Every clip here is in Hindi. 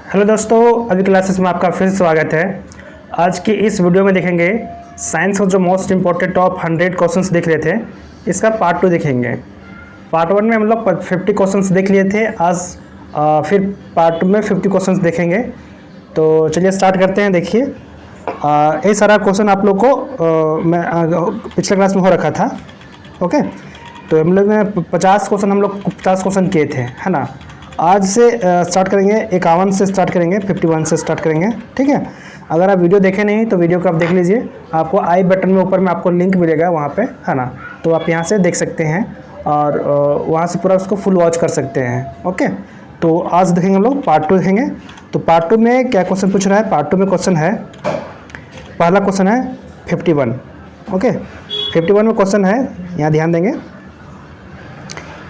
हेलो दोस्तों, अभी क्लासेस में आपका फिर स्वागत है। आज की इस वीडियो में देखेंगे साइंस का जो मोस्ट इम्पोर्टेंट टॉप 100 क्वेश्चंस देख रहे थे, इसका पार्ट 2 देखेंगे। पार्ट 1 में हम लोग 50 क्वेश्चंस देख लिए थे। आज फिर पार्ट 2 में 50 क्वेश्चंस देखेंगे। तो चलिए स्टार्ट करते हैं। देखिए ये सारा क्वेश्चन आप लोग को मैं पिछले क्लास में हो रखा था। ओके, तो हम लोग ने 50 क्वेश्चन किए थे, है ना। आज से स्टार्ट करेंगे 51 से स्टार्ट करेंगे, 51 से स्टार्ट करेंगे, ठीक है। अगर आप वीडियो देखे नहीं तो वीडियो को आप देख लीजिए। आपको आई बटन में ऊपर में आपको लिंक मिलेगा वहाँ पे, है ना। तो आप यहाँ से देख सकते हैं और वहाँ से पूरा उसको फुल वॉच कर सकते हैं। ओके, तो आज देखेंगे हम लोग पार्ट 2 देखेंगे। तो पार्ट 2 में क्या क्वेश्चन पूछ रहा है? पार्ट 2 में क्वेश्चन है, पहला क्वेश्चन है 51। ओके, 51 में क्वेश्चन है, यहाँ ध्यान देंगे।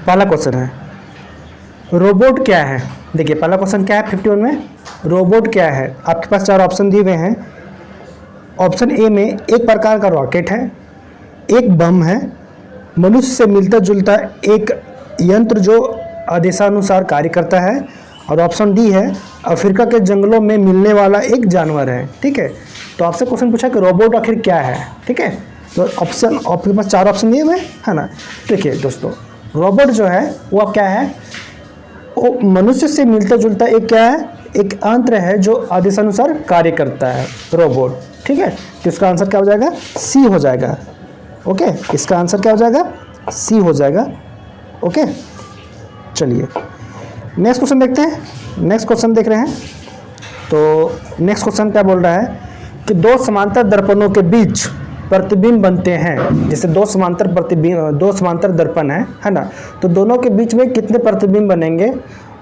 पहला क्वेश्चन है रोबोट क्या है। देखिए पहला क्वेश्चन क्या है 51 में, रोबोट क्या है। आपके पास 4 ऑप्शन दिए हुए हैं। ऑप्शन ए में एक प्रकार का रॉकेट है, एक बम है, मनुष्य से मिलता जुलता एक यंत्र जो आदेशानुसार कार्य करता है, और ऑप्शन डी है अफ्रीका के जंगलों में मिलने वाला एक जानवर है। ठीक है, तो आपसे क्वेश्चन पूछा कि रोबोट आखिर क्या है। ठीक है, तो ऑप्शन आपके पास 4 ऑप्शन दिए हुए, है ना। देखिए दोस्तों, रोबोट जो है वो क्या है? वो मनुष्य से मिलता जुलता एक क्या है? एक यंत्र है जो आदेशानुसार कार्य करता है, रोबोट। ठीक है, तो इसका आंसर क्या हो जाएगा? सी हो जाएगा। ओके, इसका आंसर क्या हो जाएगा? सी हो जाएगा। ओके, चलिए नेक्स्ट क्वेश्चन देखते हैं। नेक्स्ट क्वेश्चन देख रहे हैं, तो नेक्स्ट क्वेश्चन क्या बोल रहा है कि 2 समांतर दर्पणों के बीच प्रतिबिंब बनते हैं। जैसे 2 समांतर दर्पण है ना। तो दोनों के बीच में कितने प्रतिबिंब बनेंगे?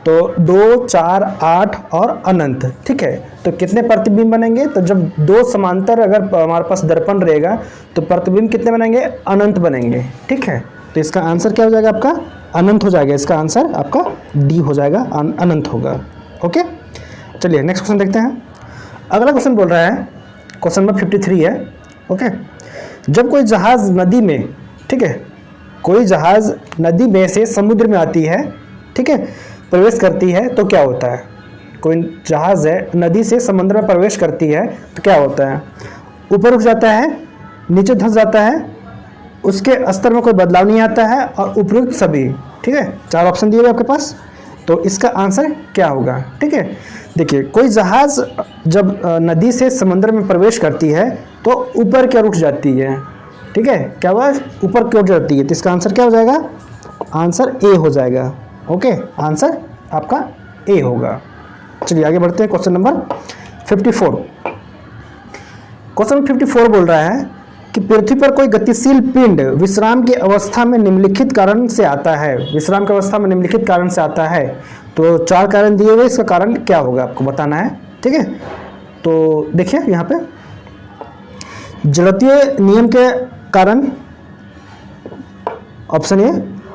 तो 2, 4, 8 और अनंत। ठीक है, तो कितने प्रतिबिंब बनेंगे? तो जब 2 समांतर अगर हमारे पास दर्पण रहेगा तो प्रतिबिंब कितने बनेंगे? अनंत बनेंगे। ठीक है, तो इसका आंसर क्या हो जाएगा? आपका अनंत हो जाएगा। इसका आंसर आपका डी हो जाएगा, अनंत होगा। ओके, चलिए नेक्स्ट क्वेश्चन देखते हैं। अगला क्वेश्चन बोल रहा है, क्वेश्चन नंबर 53 है। ओके, जब कोई जहाज नदी में, ठीक है, कोई जहाज नदी में से समुद्र में आती है, ठीक है, प्रवेश करती है, तो क्या होता है? कोई जहाज है नदी से समुद्र में प्रवेश करती है तो क्या होता है? ऊपर उठ जाता है, नीचे धंस जाता है, उसके स्तर में कोई बदलाव नहीं आता है, और उपयुक्त सभी। ठीक है, 4 ऑप्शन दिए हुए आपके पास, तो इसका आंसर क्या होगा? ठीक है, देखिए कोई जहाज जब नदी से समुद्र में प्रवेश करती है तो ऊपर की ओर उठ जाती है। ठीक है, क्या हुआ? ऊपर की ओर जाती है, तो इसका आंसर क्या हो जाएगा? आंसर ए हो जाएगा। ओके, आंसर आपका ए होगा। चलिए आगे बढ़ते हैं। Question number 54। क्वेश्चन 54 बोल रहा है कि पृथ्वी पर कोई गतिशील पिंड विश्राम की अवस्था में निम्नलिखित कारण से आता है। विश्राम की अवस्था में निम्नलिखित कारण से आता है, तो 4 कारण दिए हुए, इसका कारण क्या होगा आपको बताना है। ठीक है, तो देखिए यहाँ पे जड़त्वीय नियम के कारण, ऑप्शन ए।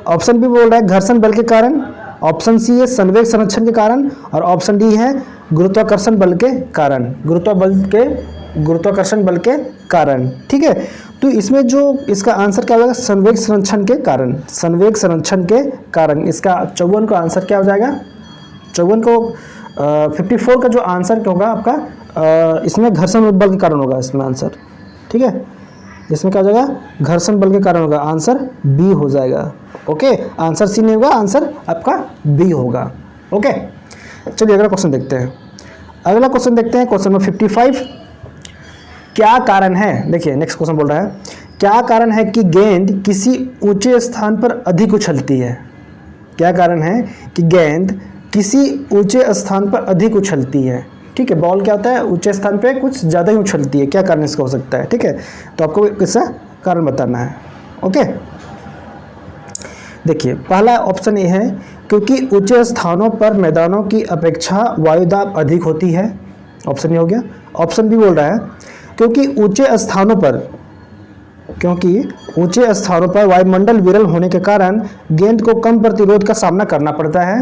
ऑप्शन बी बोल रहा है घर्षण बल के कारण। ऑप्शन सी है संवेग संरक्षण के कारण, और ऑप्शन डी है गुरुत्वाकर्षण बल के कारण। गुरुत्वाकर्षण बल के कारण। ठीक है, तो इसमें जो इसका आंसर क्या होगा? संवेग संरक्षण के कारण। संवेग संरक्षण के कारण इसका 54 का आंसर क्या हो जाएगा? 54 को 54 का जो आंसर होगा आपका, इसमें घर्षण बल के कारण होगा इसमें आंसर। ठीक है, इसमें क्या हो जाएगा? घर्षण बल के कारण होगा, आंसर बी हो जाएगा। ओके, आंसर सी नहीं होगा, आंसर आपका बी होगा। ओके, चलिए अगला क्वेश्चन देखते हैं। अगला क्वेश्चन देखते हैं, क्वेश्चन नंबर 55। क्या कारण है? देखिए नेक्स्ट क्वेश्चन बोल रहा है क्या कारण है कि गेंद किसी ऊंचे स्थान पर अधिक उछलती है। क्या कारण है कि गेंद किसी ऊंचे स्थान पर अधिक उछलती है? ठीक है, बॉल क्या होता है? ऊंचे स्थान पे कुछ ज़्यादा ही उछलती है। क्या कारण इसका हो सकता है? ठीक है, तो आपको इसका कारण बताना है। ओके, देखिए पहला ऑप्शन ये है क्योंकि ऊंचे स्थानों पर मैदानों की अपेक्षा वायुदाब अधिक होती है। ऑप्शन ये हो गया। ऑप्शन बी बोल रहा है क्योंकि ऊंचे स्थानों पर वायुमंडल विरल होने के कारण गेंद को कम प्रतिरोध का सामना करना पड़ता है।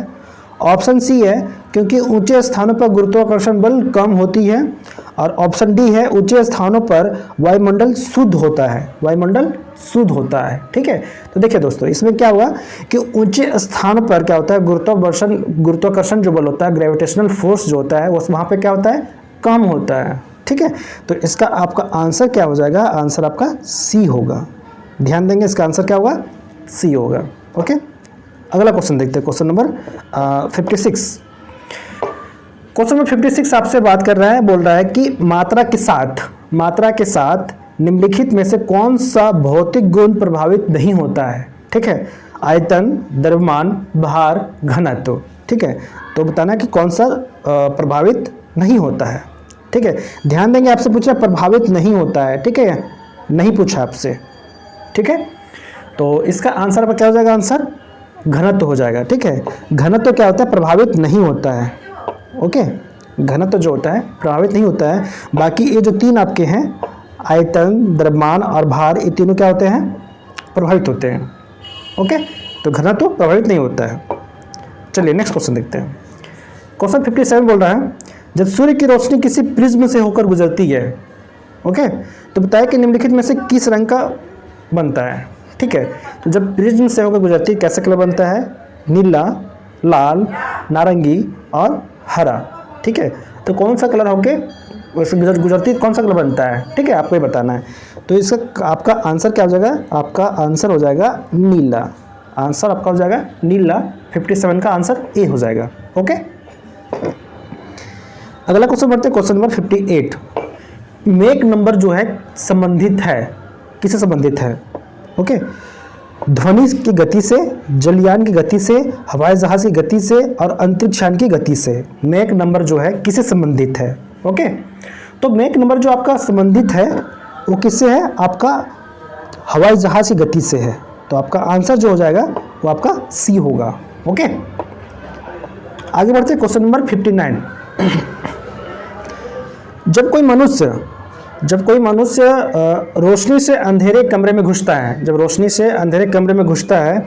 ऑप्शन सी है क्योंकि ऊंचे स्थानों पर गुरुत्वाकर्षण बल कम होती है, और ऑप्शन डी है ऊंचे स्थानों पर वायुमंडल शुद्ध होता है, वायुमंडल शुद्ध होता है। ठीक है, तो देखिए दोस्तों इसमें क्या हुआ कि ऊंचे स्थान पर क्या होता है, गुरुत्वाकर्षण जो बल होता है, ग्रेविटेशनल फोर्स जो होता है वो वहाँ पे क्या होता है, कम होता है। ठीक है, तो इसका आपका आंसर क्या हो जाएगा, आंसर आपका सी होगा। ध्यान देंगे, इसका आंसर क्या होगा, सी होगा। ओके, अगला क्वेश्चन देखते हैं, क्वेश्चन नंबर 56। क्वेश्चन नंबर 56 आपसे बात कर रहा है, बोल रहा है कि मात्रा के साथ निम्नलिखित में से कौन सा भौतिक गुण प्रभावित नहीं होता है। ठीक है, आयतन, द्रव्यमान, भार, घनत्व। ठीक है, तो बताना कि कौन सा प्रभावित नहीं होता है। ठीक है, ध्यान देंगे, आपसे पूछा प्रभावित नहीं होता है। ठीक है, नहीं पूछा आपसे। ठीक है, तो इसका आंसर पर क्या हो जाएगा, आंसर घनत्व हो जाएगा। ठीक है, घनत्व क्या होता है, प्रभावित नहीं होता है। ओके, घनत्व जो होता है प्रभावित नहीं होता है। बाकी ये जो तीन आपके हैं, आयतन, द्रव्यमान और भार, ये तीनों क्या होते हैं, प्रभावित होते हैं। ओके, तो घनत्व प्रभावित नहीं होता है। चलिए नेक्स्ट क्वेश्चन देखते हैं। क्वेश्चन 57 बोल रहा है, जब सूर्य की रोशनी किसी प्रिज्म से होकर गुजरती है, ओके, तो बताया कि निम्नलिखित में से किस रंग का बनता है। ठीक है, तो जब प्रिज्म से होकर गुजरती है कैसा कलर बनता है, नीला, लाल, नारंगी और हरा। ठीक है, तो कौन सा कलर होके वैसे गुजरती कौन सा कलर बनता है, ठीक है, आपको ये बताना है। तो इसका आपका आंसर क्या हो जाएगा, आपका आंसर हो जाएगा नीला। आंसर आपका हो जाएगा नीला। 57 का आंसर ए हो जाएगा। ओके, अगला क्वेश्चन बढ़ते हैं, क्वेश्चन नंबर 58। मेक नंबर जो है संबंधित है, किससे संबंधित है, ओके, ध्वनि की गति से, जलयान की गति से, हवाई जहाज की गति से और अंतरिक्ष यान की गति से। मेक नंबर जो है किससे संबंधित है। ओके, तो मेक नंबर जो आपका संबंधित है वो किससे है, आपका हवाई जहाज की गति से है। तो आपका आंसर जो हो जाएगा वो आपका सी होगा। ओके, आगे बढ़ते हैं, क्वेश्चन नंबर 59। जब कोई मनुष्य रोशनी से अंधेरे कमरे में घुसता है, जब रोशनी से अंधेरे कमरे में घुसता है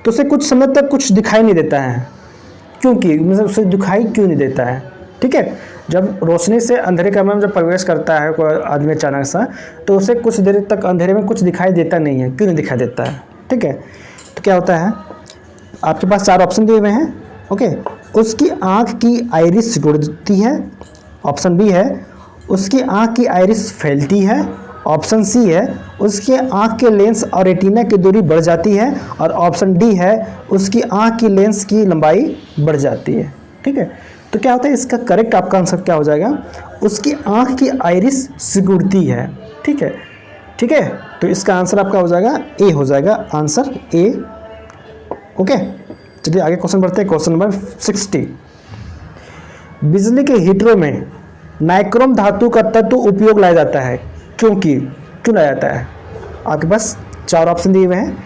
तो उसे कुछ समय तक कुछ दिखाई नहीं देता है। क्योंकि मतलब उसे दिखाई क्यों नहीं देता है। ठीक है, जब रोशनी से अंधेरे कमरे में जब प्रवेश करता है कोई आदमी अचानक सा, तो उसे कुछ देर तक अंधेरे में कुछ दिखाई देता नहीं है। क्यों नहीं दिखाई देता है, ठीक है, तो क्या होता है, आपके पास 4 ऑप्शन दिए हुए हैं। ओके, उसकी आँख की आइरिस सिकुड़ती है, ऑप्शन बी है उसकी आँख की आइरिस फैलती है, ऑप्शन सी है उसके आँख के लेंस और रेटिना की दूरी बढ़ जाती है, और ऑप्शन डी है उसकी आँख की लेंस की लंबाई बढ़ जाती है। ठीक है, तो क्या होता है, इसका करेक्ट आपका आंसर क्या हो जाएगा, उसकी आँख की आइरिस सिकुड़ती है। ठीक है, ठीक है, तो इसका आंसर आपका हो जाएगा ए हो जाएगा, आंसर ए। ओके, चलिए आगे क्वेश्चन बढ़ते हैं, क्वेश्चन नंबर 60। बिजली के हीटरों में नाइक्रोम धातु का तत्व उपयोग लाया जाता है, क्यों लाया जाता है। आपके पास 4 ऑप्शन दिए हुए हैं।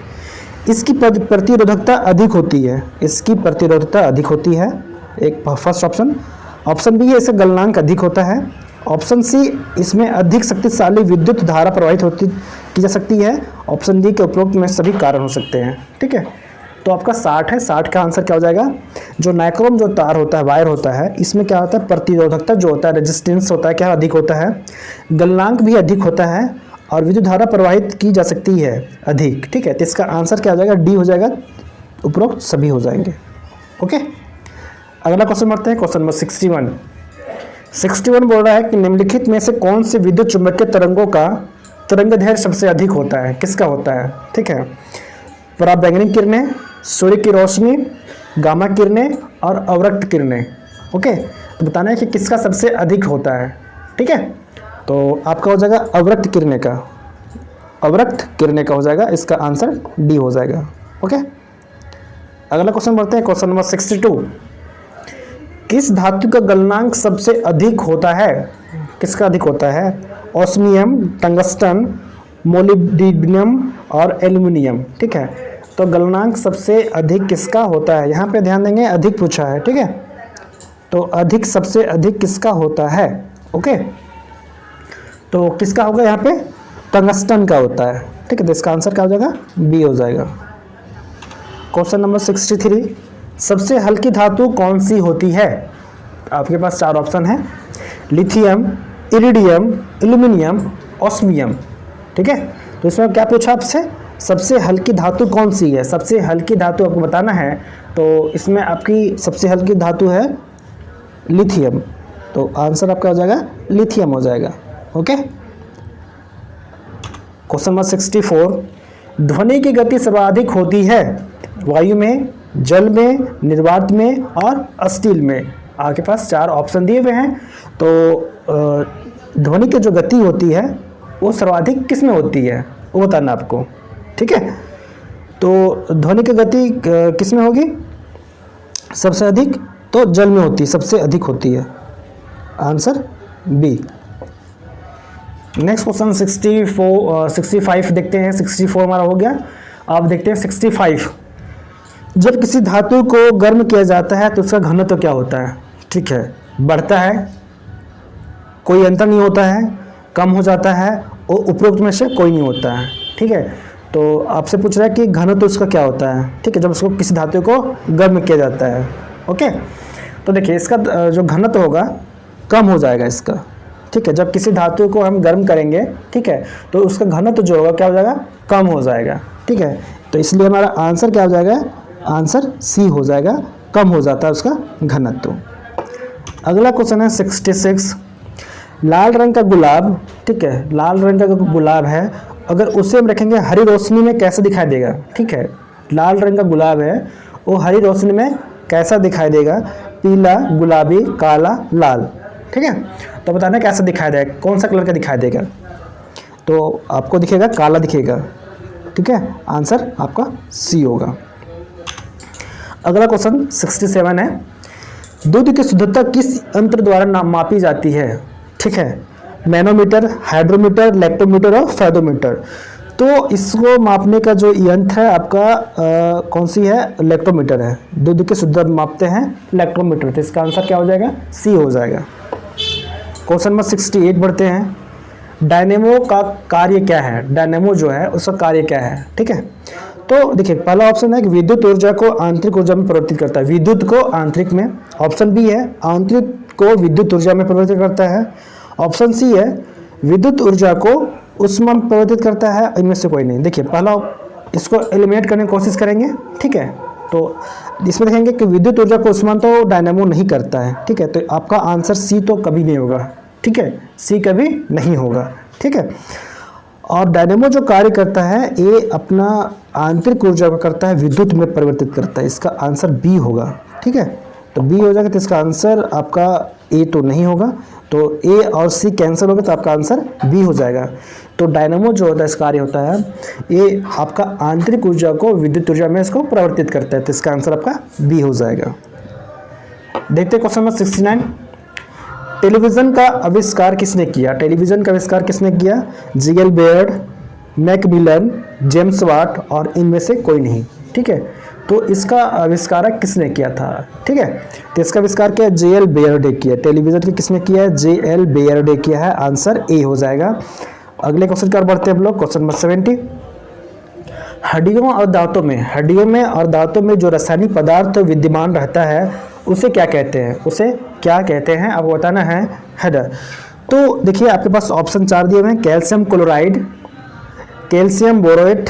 इसकी प्रतिरोधकता अधिक होती है, इसकी प्रतिरोधकता अधिक होती है, एक फर्स्ट ऑप्शन। ऑप्शन बी है इसका गलनांक अधिक होता है, ऑप्शन सी इसमें अधिक शक्तिशाली विद्युत धारा प्रवाहित की जा सकती है, ऑप्शन डी के उपरोक्त में सभी कारण हो सकते हैं। ठीक है, तो आपका 60 है, 60 का आंसर क्या हो जाएगा, जो नाइक्रोम जो तार होता है, वायर होता है, इसमें क्या होता है, प्रतिरोधकता जो होता है, रेजिस्टेंस होता है, क्या अधिक होता है, गलनांक भी अधिक होता है, और विद्युत धारा प्रवाहित की जा सकती है अधिक। ठीक है, तो इसका आंसर क्या हो जाएगा, डी हो जाएगा, उपरोक्त सभी हो जाएंगे। ओके, अगला क्वेश्चन बढ़ते हैं, क्वेश्चन नंबर 61 बोल रहा है कि निम्नलिखित में से कौन से विद्युत चुंबकीय तरंगों का तरंगदैर्घ्य सबसे अधिक होता है, किसका होता है। ठीक है, पराबैंगनी किरणें, सूर्य की रोशनी, गामा किरणें और अवरक्त किरणें। ओके, तो बताना है कि किसका सबसे अधिक होता है। ठीक है, तो आपका हो जाएगा अवरक्त किरणें का हो जाएगा, इसका आंसर डी हो जाएगा। ओके, अगला क्वेश्चन बढ़ते हैं, क्वेश्चन नंबर 62। किस धातु का गलनांक सबसे अधिक होता है, किसका अधिक होता है, ऑस्मियम, टंगस्टन, मोलिब्डेनम और एल्युमिनियम। ठीक है, तो गलनांक सबसे अधिक किसका होता है, यहाँ पे ध्यान देंगे, अधिक पूछा है। ठीक है, तो अधिक सबसे अधिक किसका होता है। ओके, तो किसका होगा, यहाँ पे टंगस्टन का होता है। ठीक है, तो इसका आंसर क्या हो जाएगा, बी हो जाएगा। Question number 63। सबसे हल्की धातु कौन सी होती है? आपके पास 4 ऑप्शन है, लिथियम, इरिडियम, एल्यूमिनियम, ऑस्मियम। ठीक है, तो इसमें क्या पूछा आपसे, सबसे हल्की धातु कौन सी है? सबसे हल्की धातु आपको बताना है, तो इसमें आपकी सबसे हल्की धातु है लिथियम, तो आंसर आपका हो जाएगा लिथियम हो जाएगा। ओके, क्वेश्चन नंबर 64, ध्वनि की गति सर्वाधिक होती है वायु में, जल में, निर्वात में और स्टील में। आपके पास 4 ऑप्शन दिए हुए हैं, तो ध्वनि की जो गति होती है वो सर्वाधिक किस में होती है वो बताना आपको। ठीक है, तो ध्वनि की गति किस में होगी सबसे अधिक? तो जल में होती है, सबसे अधिक होती है, आंसर बी। नेक्स्ट क्वेश्चन 65 देखते हैं। 64 हमारा हो गया, अब देखते हैं 65। जब किसी धातु को गर्म किया जाता है तो उसका घनत्व तो क्या होता है? ठीक है, बढ़ता है, कोई अंतर नहीं होता है, कम हो जाता है, और उपरोक्त में से कोई नहीं होता है। ठीक है, तो आपसे पूछ रहा है कि घनत्व तो उसका क्या होता है? ठीक है, जब उसको किसी धातु को गर्म किया जाता है। ओके, तो देखिए इसका जो घनत्व होगा कम हो जाएगा इसका। ठीक है, जब किसी धातु को हम गर्म करेंगे, ठीक है, तो उसका घनत्व जो होगा क्या हो जाएगा? कम हो जाएगा। ठीक है, तो इसलिए हमारा आंसर क्या हो जाएगा? आंसर सी हो जाएगा, कम हो जाता है उसका घनत्व। अगला क्वेश्चन है 66, लाल रंग का गुलाब, ठीक है, लाल रंग का गुलाब है, अगर उसे हम रखेंगे हरी रोशनी में कैसे दिखाई देगा? ठीक है, लाल रंग का गुलाब है, वो हरी रोशनी में कैसा दिखाई देगा? पीला, गुलाबी, काला, लाल। ठीक है, तो बताना कैसा दिखाई देगा, कौन सा कलर का दिखाई देगा? तो आपको दिखेगा काला दिखेगा। ठीक है, आंसर आपका सी होगा। अगला क्वेश्चन 67 है, दूध की शुद्धता किस यंत्र द्वारा मापी जाती है? ठीक है, मैनोमीटर, हाइड्रोमीटर, लैक्टोमीटर और फेदोमीटर। तो इसको मापने का जो यंत्र है आपका कौन सी है? लैक्टोमीटर है। दूध की शुद्धता मापते हैं लैक्टोमीटर, तो इसका आंसर क्या हो जाएगा? सी हो जाएगा। क्वेश्चन नंबर 68 बढ़ते हैं, डायनेमो का कार्य क्या है? डायनेमो जो है उसका कार्य क्या है? ठीक है, तो देखिए पहला ऑप्शन है कि विद्युत ऊर्जा को आंतरिक ऊर्जा में परिवर्तित करता है, विद्युत को आंतरिक में। ऑप्शन बी है आंतरिक को विद्युत ऊर्जा में परिवर्तित करता है। ऑप्शन सी है विद्युत ऊर्जा को ऊष्मा में परिवर्तित करता है। इनमें से कोई नहीं। देखिए पहला, इसको एलिमिनेट करने की कोशिश करेंगे। ठीक है, तो इसमें देखेंगे कि विद्युत ऊर्जा को ऊष्मा तो डायनेमो नहीं करता है। ठीक है, तो आपका आंसर सी तो कभी नहीं होगा। ठीक है, सी कभी नहीं होगा। ठीक है, और डायनेमो जो कार्य करता है ये अपना आंतरिक ऊर्जा को करता है, विद्युत में परिवर्तित करता है। इसका आंसर बी होगा। ठीक है, तो बी हो जाएगा, तो इसका आंसर आपका ए तो नहीं होगा, तो ए और सी कैंसिल होगा, तो आपका आंसर बी हो जाएगा। तो डायनेमो जो होता है इस कार्य होता है, ये आपका आंतरिक ऊर्जा को विद्युत ऊर्जा में इसको परिवर्तित करता है, तो इसका आंसर आपका बी हो जाएगा। देखते हैं क्वेश्चन नंबर 69, टेलीविज़न का आविष्कार किसने किया? टेलीविज़न का आविष्कार किसने किया? GL Baird, Macmillan, James Watt और इनमें से कोई नहीं। ठीक है, तो इसका आविष्कारक किसने किया था? ठीक है, तो इसका आविष्कार किया जेएल बेयर्ड ने किया। टेलीविज़न की किसने किया है? जेएल बेयर्ड ने किया है, आंसर ए हो जाएगा। अगले क्वेश्चन की ओर बढ़ते हैं हम लोग। क्वेश्चन नंबर 70, हड्डियों और दांतों में जो रासायनिक पदार्थ विद्यमान रहता है उसे क्या कहते हैं? उसे क्या कहते हैं आपको बताना है। हेडर, तो देखिए आपके पास ऑप्शन 4 दिए हुए हैं, calcium chloride, calcium borate,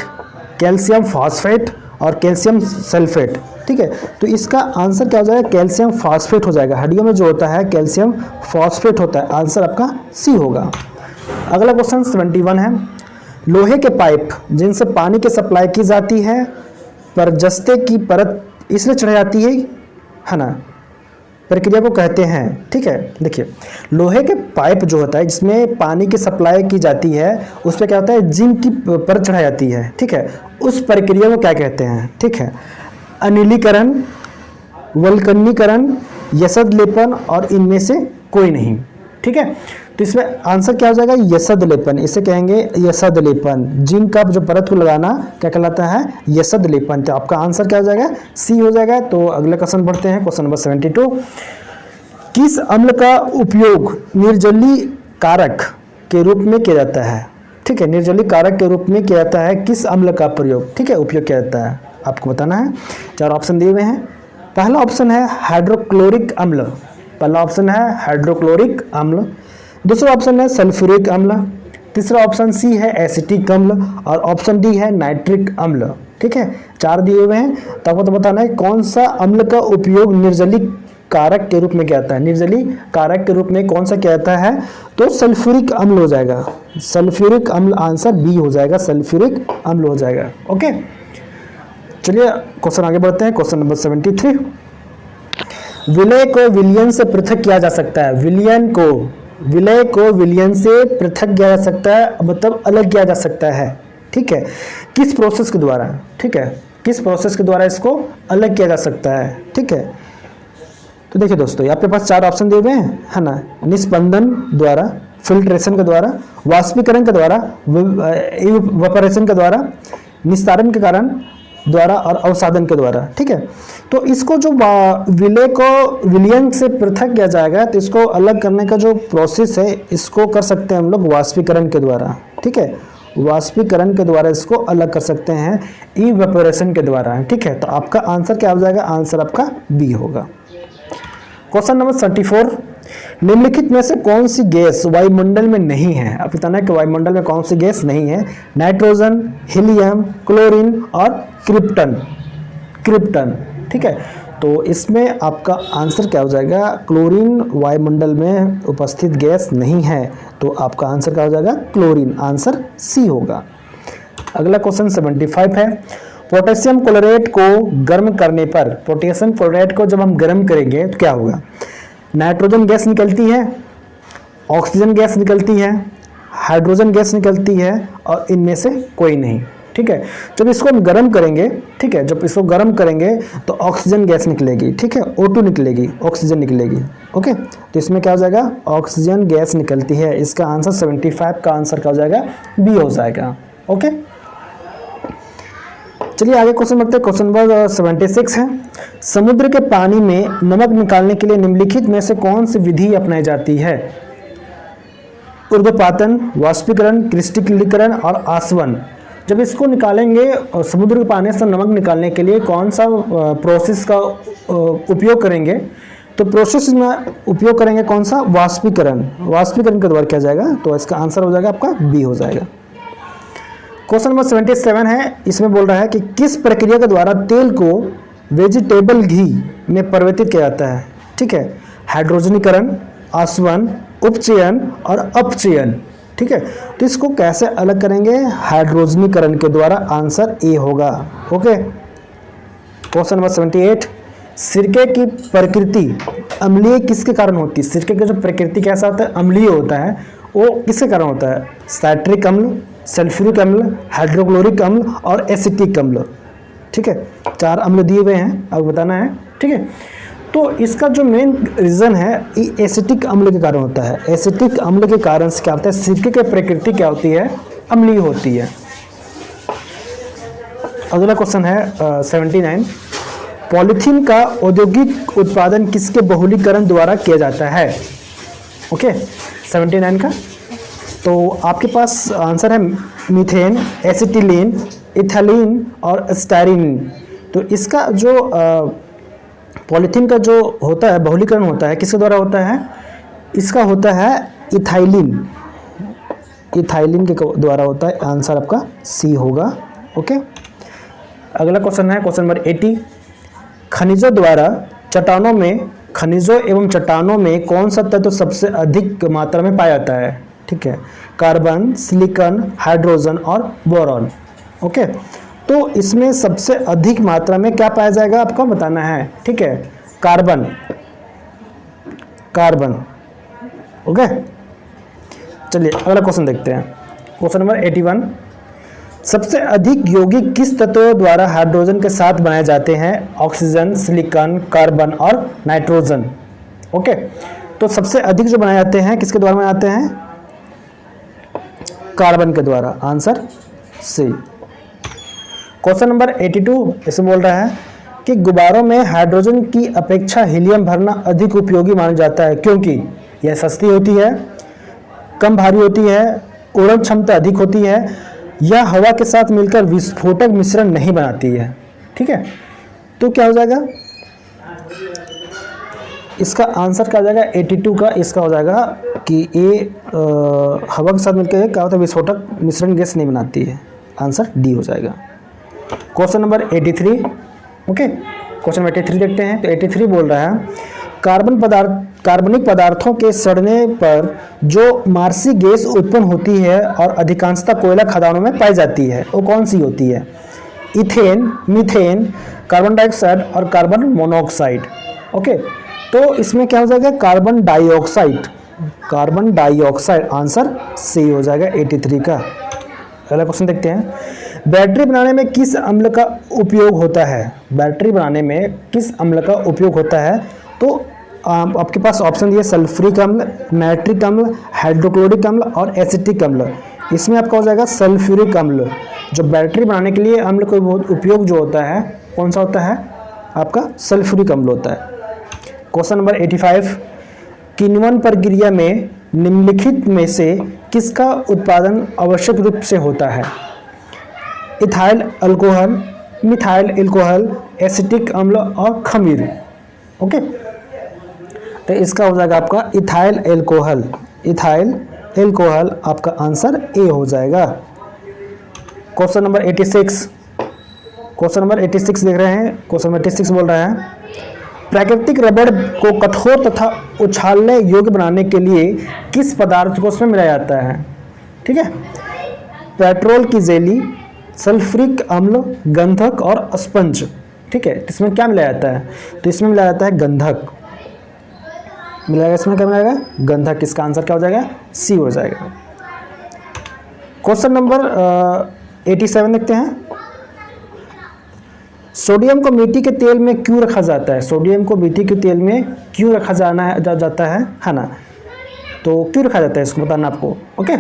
calcium phosphate और कैल्शियम सल्फेट। ठीक है, तो इसका आंसर क्या हो जाएगा? कैल्शियम फॉस्फेट हो जाएगा। हड्डियों में जो होता है कैल्शियम फॉस्फेट होता है, आंसर आपका सी होगा। अगला क्वेश्चन 71 है, लोहे के पाइप जिनसे पानी की सप्लाई की जाती है पर जस्ते की परत इसलिए चढ़ जाती है ना, प्रक्रिया को कहते हैं। ठीक है, देखिए लोहे के पाइप जो होता है जिसमें पानी की सप्लाई की जाती है उस पर क्या होता है? जिंक की परत चढ़ाई जाती है। ठीक है, उस प्रक्रिया को क्या कहते हैं? ठीक है, अनिलीकरण, वल्कनीकरण, यसद लेपन और इनमें से कोई नहीं। ठीक है, तो इसमें आंसर क्या हो जाएगा? यसद लेपन, इसे कहेंगे यसद लेपन। जिंक का जो परत को लगाना क्या कहलाता है? यसद लेपन। तो आपका आंसर क्या हो जाएगा? सी हो जाएगा। तो अगले क्वेश्चन बढ़ते हैं, क्वेश्चन नंबर 72, किस अम्ल का उपयोग निर्जली कारक के रूप में किया जाता है? ठीक है, निर्जली कारक के रूप में किया जाता है, किस अम्ल का प्रयोग, ठीक है, उपयोग किया जाता है, आपको बताना है। 4 ऑप्शन दिए हुए हैं, पहला ऑप्शन है हाइड्रोक्लोरिक अम्ल, पहला ऑप्शन है हाइड्रोक्लोरिक अम्ल, दूसरा ऑप्शन है सल्फ्यूरिक अम्ल, तीसरा ऑप्शन सी है एसिटिक अम्ल और ऑप्शन डी है नाइट्रिक अम्ल। ठीक है, 4 दिए हुए हैं, तो आपको तो बताना है कौन सा अम्ल का उपयोग निर्जली कारक के रूप में किया जाता है। निर्जली कारक के रूप में कौन सा किया जाता है, तो सल्फ्यूरिक अम्ल हो जाएगा, सल्फ्यूरिक अम्ल, आंसर बी हो जाएगा, सल्फ्यूरिक अम्ल हो जाएगा। ओके, चलिए क्वेश्चन आगे बढ़ते हैं। क्वेश्चन नंबर 73, विलय को विलयन से पृथक किया जा सकता है। विलय को विलयन से पृथक किया जा सकता है, मतलब अलग किया जा सकता है। ठीक है, किस प्रोसेस के द्वारा, ठीक है, किस प्रोसेस के द्वारा इसको अलग किया जा सकता है। ठीक है, तो देखिए दोस्तों, आपके पास 4 ऑप्शन दिए हुए हैं, है ना। निस्पंदन द्वारा, फिल्ट्रेशन के द्वारा, वाष्पीकरण के द्वारा, इवेपोरेशन के द्वारा, निस्तारण के कारण द्वारा और अवसादन के द्वारा। ठीक है, तो इसको जो विलय को विलयन से पृथक किया जाएगा, तो इसको अलग करने का जो प्रोसेस है, इसको कर सकते हैं हम लोग वाष्पीकरण के द्वारा। ठीक है, वाष्पीकरण के द्वारा इसको अलग कर सकते हैं, इवेपोरेशन के द्वारा। ठीक है, तो आपका आंसर क्या हो जाएगा, आंसर आपका बी होगा। क्वेश्चन नंबर 34, निम्नलिखित में से कौन सी गैस वायुमंडल में नहीं है। अब बताना है कि वायुमंडल में कौन सी गैस नहीं है। नाइट्रोजन, हीलियम, क्लोरीन और क्रिप्टन। ठीक है, तो इसमें आपका आंसर क्या हो जाएगा, क्लोरीन वायुमंडल में उपस्थित गैस नहीं है, तो आपका आंसर क्या हो जाएगा, क्लोरीन, आंसर सी होगा। अगला क्वेश्चन 75 है, पोटेशियम क्लोराइड को गर्म करने पर, पोटेशियम क्लोराइड को जब हम गर्म करेंगे तो क्या होगा, नाइट्रोजन गैस निकलती है, ऑक्सीजन गैस निकलती है, हाइड्रोजन गैस निकलती है और इनमें से कोई नहीं। ठीक है, जब इसको हम गर्म करेंगे, ठीक है, जब इसको गर्म करेंगे तो ऑक्सीजन गैस निकलेगी। ठीक है, O2 निकलेगी, ऑक्सीजन निकलेगी। ओके, तो इसमें क्या हो जाएगा, ऑक्सीजन गैस निकलती है। इसका आंसर 75 का आंसर क्या हो जाएगा, बी हो जाएगा। ओके, चलिए आगे क्वेश्चन बढ़ते हैं। क्वेश्चन नंबर 76 है, समुद्र के पानी में नमक निकालने के लिए निम्नलिखित में से कौन सी विधि अपनाई जाती है। ऊर्ध्वपातन, वाष्पीकरण, क्रिस्टलीकरण और आसवन। जब इसको निकालेंगे और समुद्र के पानी से नमक निकालने के लिए कौन सा प्रोसेस का उपयोग करेंगे, तो प्रोसेस में उपयोग करेंगे कौन सा, वाष्पीकरण, वाष्पीकरण के द्वारा किया जाएगा, तो इसका आंसर हो जाएगा आपका बी हो जाएगा। क्वेश्चन नंबर 77 है, इसमें बोल रहा है कि किस प्रक्रिया के द्वारा तेल को वेजिटेबल घी में परिवर्तित किया जाता है। ठीक है, हाइड्रोजनीकरण, आसवन, उपचयन और अपचयन। ठीक है, तो इसको कैसे अलग करेंगे, हाइड्रोजनीकरण के द्वारा, आंसर ए होगा। ओके, क्वेश्चन नंबर 78, सिरके की प्रकृति अम्लीय किसके कारण होती है। सिरके की जो प्रकृति कैसा होता है, अम्लीय होता है, वो किसके कारण होता है, साइट्रिक अम्ल, सल्फ्यूरिक अम्ल, हाइड्रोक्लोरिक अम्ल और एसिटिक अम्ल। ठीक है, 4 अम्ल दिए हुए हैं, अब बताना है। ठीक है, तो इसका जो मेन रीज़न है एसिटिक अम्ल के कारण होता है। एसिटिक अम्ल के कारण से क्या होता है, सिरके की प्रकृति क्या होती है, अम्लीय होती है। अगला क्वेश्चन है 79, पॉलीथीन का औद्योगिक उत्पादन किसके बहुलीकरण द्वारा किया जाता है। ओके, 79 का, तो आपके पास आंसर है मीथेन, एसिटिलीन, इथालीन और स्टाइरिन। तो इसका जो पॉलीथीन का जो होता है बहुलीकरण होता है किसके द्वारा होता है, इसका होता है इथाइलिन, इथाइलिन के द्वारा होता है, आंसर आपका सी होगा। ओके, अगला क्वेश्चन है क्वेश्चन नंबर 80, खनिजों द्वारा चट्टानों में, खनिजों एवं चट्टानों में कौन सा तत्व सबसे अधिक मात्रा में पाया जाता है। ठीक है, कार्बन, सिलिकॉन, हाइड्रोजन और बोरॉन। ओके, तो इसमें सबसे अधिक मात्रा में क्या पाया जाएगा आपको बताना है। ठीक है, कार्बन, कार्बन। ओके, चलिए अगला क्वेश्चन देखते हैं। क्वेश्चन नंबर 81, सबसे अधिक यौगिक किस तत्व द्वारा हाइड्रोजन के साथ बनाए जाते हैं। ऑक्सीजन, सिलिकॉन, कार्बन और नाइट्रोजन। ओके, तो सबसे अधिक जो बनाए जाते हैं किसके द्वारा बनाए जाते हैं, कार्बन के द्वारा, आंसर सी। क्वेश्चन नंबर 82, इसमें बोल रहा है कि गुब्बारों में हाइड्रोजन की अपेक्षा हीलियम भरना अधिक उपयोगी माना जाता है क्योंकि यह सस्ती होती है, कम भारी होती है, उड़न क्षमता अधिक होती है, यह हवा के साथ मिलकर विस्फोटक मिश्रण नहीं बनाती है। ठीक है, तो क्या हो जाएगा, इसका आंसर क्या हो जाएगा 82 का, इसका हो जाएगा कि ए हवा के साथ मिलकर क्या होता है, विस्फोटक मिश्रण गैस नहीं बनाती है। आंसर डी हो जाएगा। Question number 83। Okay, question number 83 देखते हैं। तो 83 बोल रहा है कार्बनिक पदार्थों के सड़ने पर जो मार्सी गैस उत्पन्न होती है और अधिकांशतः कोयला खदानों में पाई जाती है, वो कौन सी होती है? इथेन, मीथेन, कार्बन डाइऑक्साइड और कार्बन मोनोऑक्साइड। ओके, तो इसमें क्या हो जाएगा? Carbon dioxide. Carbon dioxide answer C हो जाएगा 83 का। अगला क्वेश्चन देखते हैं। बैटरी बनाने में किस अम्ल का उपयोग होता है? बैटरी बनाने में किस अम्ल का उपयोग होता है? तो आपके पास ऑप्शन दिए सल्फ्यूरिक अम्ल, नाइट्रिक अम्ल, हाइड्रोक्लोरिक अम्ल और एसिटिक अम्ल। इसमें आपका हो जाएगा सल्फ्यूरिक अम्ल। जो बैटरी बनाने के लिए अम्ल का उपयोग जो होता है कौन सा होता है? आपका सल्फ्यूरिक अम्ल होता है। Question number 85। किण्वन प्रक्रिया में निम्नलिखित में से किसका उत्पादन आवश्यक रूप से होता है? Ethyl alcohol, methyl alcohol, acetic अम्ल और खमीर। ओके, तो इसका हो जाएगा आपका इथाइल अल्कोहल। इथाइल अल्कोहल आपका आंसर ए हो जाएगा। Question number 86। क्वेश्चन नंबर 86 देख रहे हैं। क्वेश्चन नंबर 86 बोल रहा है प्राकृतिक रबड़ को कठोर तथा उछालने योग्य बनाने के लिए किस पदार्थ को उसमें मिलाया जाता है? ठीक है, पेट्रोल की जेली, सल्फ्यूरिक अम्ल, गंधक और स्पंज। ठीक है, इसमें क्या मिलाया जाता है? तो इसमें मिलाया जाता है गंधक। मिलाएगा इसमें क्या मिलाएगा? गंधक। इसका आंसर क्या हो जाएगा? सी हो जाएगा। क्वेश्चन नंबर 87 देखते हैं। सोडियम को मिट्टी के तेल में क्यों रखा जाता है? सोडियम को मिट्टी के तेल में क्यों रखा जाता है ना? तो क्यों रखा जाता है इसको बताना आपको। ओके,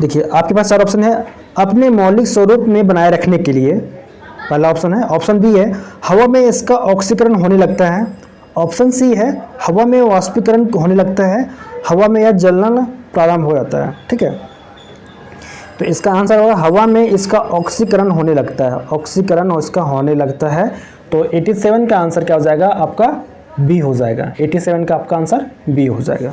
देखिए आपके पास 4 ऑप्शन है। अपने मौलिक स्वरूप में बनाए रखने के लिए पहला ऑप्शन है। ऑप्शन बी है हवा में इसका ऑक्सीकरण होने लगता है। ऑप्शन सी है हवा में वाष्पीकरण होने लगता है। हवा में यह जलना प्रारंभ हो जाता है। ठीक है, तो इसका आंसर होगा हवा में इसका ऑक्सीकरण होने लगता है। ऑक्सीकरण इसका होने लगता है। तो 87 का आंसर क्या हो जाएगा? आपका बी हो जाएगा। 87 का आपका आंसर बी हो जाएगा।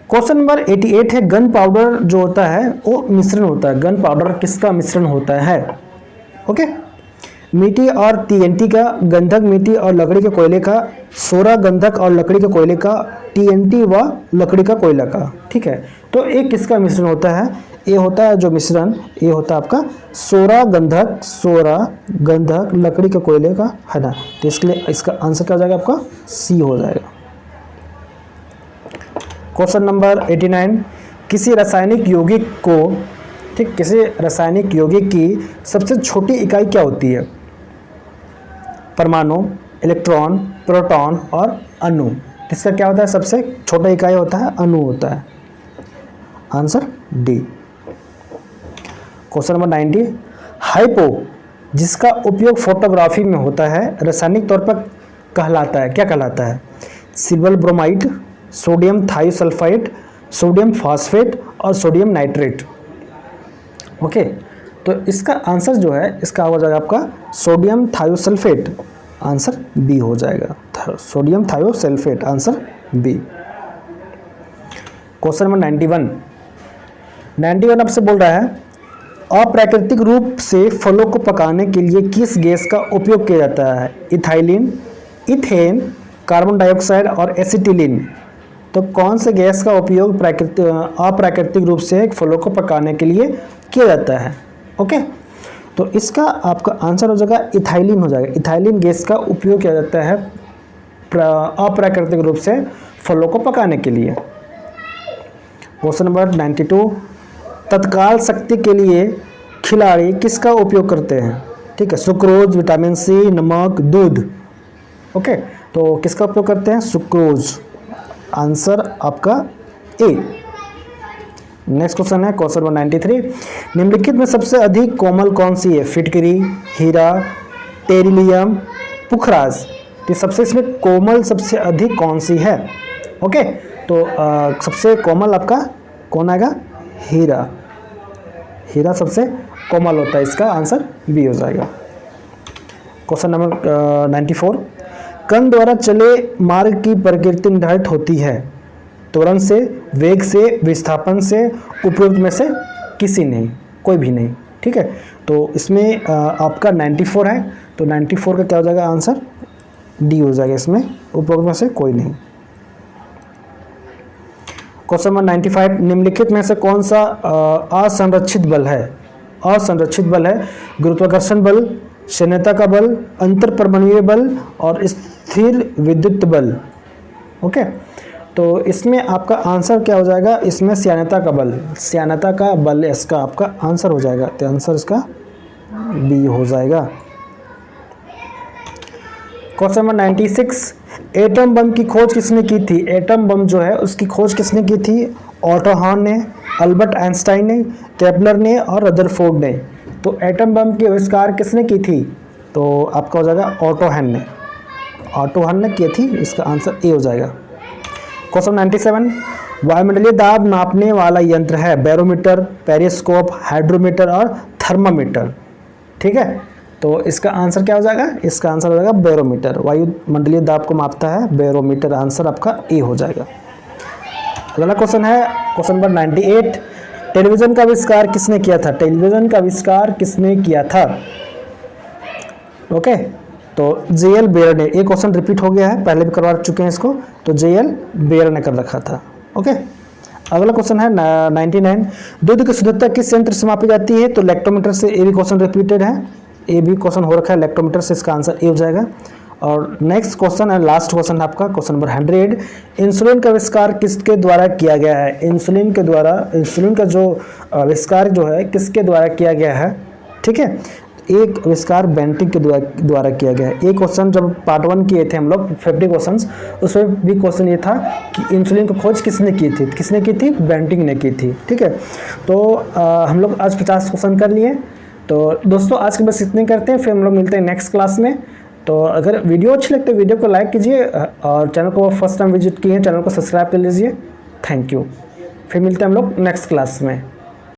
क्वेश्चन नंबर 88 है गन पाउडर जो होता है वो मिश्रण होता है। गन पाउडर किसका मिश्रण होता है? ओके, मिट्टी और TNT का, गंधक मिट्टी और लकड़ी के कोयले का, सोरा गंधक और लकड़ी के कोयले का, TNT व लकड़ी का कोयला का। ठीक है, तो एक किसका मिश्रण होता है? ये होता है जो मिश्रण, ये होता है आपका सोरा गंधक लकड़ी के कोयले का, है ना? तो इसके लिए इसका आंसर क्या हो जाएगा? आपका सी हो जाएगा। Question number 89। किसी रासायनिक यौगिक की सबसे छोटी इकाई क्या होती है? परमाणु, इलेक्ट्रॉन, प्रोटॉन और अणु। इसका क्या होता है? सबसे छोटा इकाई होता है अणु होता है। Answer D. Question number 90। Hypo जिसका उपयोग फोटोग्राफी में होता है रासायनिक तौर पर कहलाता है, क्या कहलाता है? Silver bromide, sodium thiosulphide, sodium phosphate और सोडियम नाइट्रेट। ओके, तो इसका आंसर जो है इसका हो जाएगा आपका सोडियम थायोसल्फेट। आंसर बी हो जाएगा। Sodium thiosulphate answer B. Question number 91 आपसे बोल रहा है अप्राकृतिक रूप से फलों को पकाने के लिए किस गैस का उपयोग किया जाता है? इथाइलिन, इथेन, कार्बन डाइऑक्साइड और एसिटिलीन। तो कौन से गैस का उपयोग अप्राकृतिक रूप से फलों को पकाने के लिए किया जाता है? ओके, तो इसका आपका आंसर हो जाएगा इथाइलिन हो जाएगा। इथाइलिन गैस का उपयोग किया जाता है अप्राकृतिक रूप से फलों को पकाने के लिए। Question number 92। तत्काल शक्ति के लिए खिलाड़ी किसका उपयोग करते हैं? ठीक है, सुक्रोज, विटामिन सी, नमक, दूध। ओके, तो किसका उपयोग करते हैं? सुक्रोज। आंसर आपका ए। नेक्स्ट क्वेश्चन है क्वेश्चन नंबर 93। निम्नलिखित में सबसे अधिक कोमल कौन सी है? फिटकरी, हीरा, टेरिलियम, पुखराज। तो सबसे इसमें कोमल सबसे अधिक कौन सी है? ओके, तो सबसे कोमल आपका कौन आएगा? हीरा। हीरा सबसे कोमल होता है। इसका आंसर बी हो जाएगा। क्वेश्चन नंबर 94, कण द्वारा चले मार्ग की प्रकृति निर्धारित होती है त्वरण से, वेग से, विस्थापन से, उपरोक्त में से किसी नहीं, कोई भी नहीं। ठीक है, तो इसमें आपका 94 है, तो 94 का क्या हो जाएगा आंसर, डी हो जाएगा, इसमें उपरोक्त में से कोई नहीं। क्वेश्चन नंबर 95, निम्नलिखित में से कौन सा असंरक्षित बल है? असंरक्षित बल है गुरुत्वाकर्षण बल, शून्यता का बल, अंतर परमाणुीय बल और स्थिर विद्युत बल। ओके, तो इसमें आपका आंसर क्या हो जाएगा, इसमें श्यानता का बल, श्यानता का बल इसका आपका आंसर हो जाएगा, तो आंसर इसका बी हो जाएगा। क्वेश्चन नंबर 96, एटम बम की खोज किसने की थी? एटम बम जो है उसकी खोज किसने की थी? ऑटो हॉर्न ने, अल्बर्ट आइंस्टाइन ने, केपलर ने और रदरफोर्ड ने। तो एटम बम की आविष्कार किसने की थी? तो आपका हो जाएगा ऑटो हॉर्न ने, ऑटो हॉर्न ने की थी, इसका आंसर ए हो जाएगा। क्वेश्चन 97, वायुमंडलीय दाब नापने वाला यंत्र है बैरोमीटर, पेरिस्कोप, हाइड्रोमीटर और थर्मामीटर। ठीक है, तो इसका आंसर क्या हो जाएगा, इसका आंसर हो जाएगा बैरोमीटर, वायुमंडलीय दाब को मापता है बैरोमीटर, आंसर आपका ए हो जाएगा। अगला क्वेश्चन है क्वेश्चन नंबर 98, टेलीविजन का आविष्कार किसने किया था? टेलीविजन का आविष्कार किसने किया था? ओके, तो जे.एल. बेयर ने। एक क्वेश्चन रिपीट हो गया है, पहले भी करवा चुके हैं इसको, तो जे.एल. बेयर ने कर रखा था। ओके, अगला क्वेश्चन है 99, दूध की शुद्धता किस यंत्र से मापी जाती है? तो लैक्टोमीटर से। ए भी क्वेश्चन रिपीटेड है, ए भी क्वेश्चन हो रखा है लैक्टोमीटर से, इसका आंसर ए हो जाएगा। और नेक्स्ट क्वेश्चन है, लास्ट क्वेश्चन है आपका क्वेश्चन नंबर 100, इंसुलिन का आविष्कार किसके द्वारा किया गया है? इंसुलिन के द्वारा, इंसुलिन का जो आविष्कार जो है किसके द्वारा किया गया है? ठीक है, एक आविष्कार बेंटिंग के द्वारा किया गया है। एक क्वेश्चन जब पार्ट 1 किए थे हम लोग 50 क्वेश्चंस, उसमें भी क्वेश्चन ये था कि इंसुलिन की खोज किसने की थी? किसने की थी? बेंटिंग ने की थी। ठीक है, तो हम लोग आज 50 क्वेश्चन कर लिए। तो दोस्तों आज के बस इतने करते हैं, फिर हम लोग मिलते हैं नेक्स्ट क्लास में। तो अगर वीडियो अच्छी लगती है वीडियो को लाइक कीजिए और चैनल को फर्स्ट टाइम विजिट किए हैं चैनल को सब्सक्राइब कर लीजिए। थैंक यू, फिर मिलते हैं हम लोग नेक्स्ट क्लास में।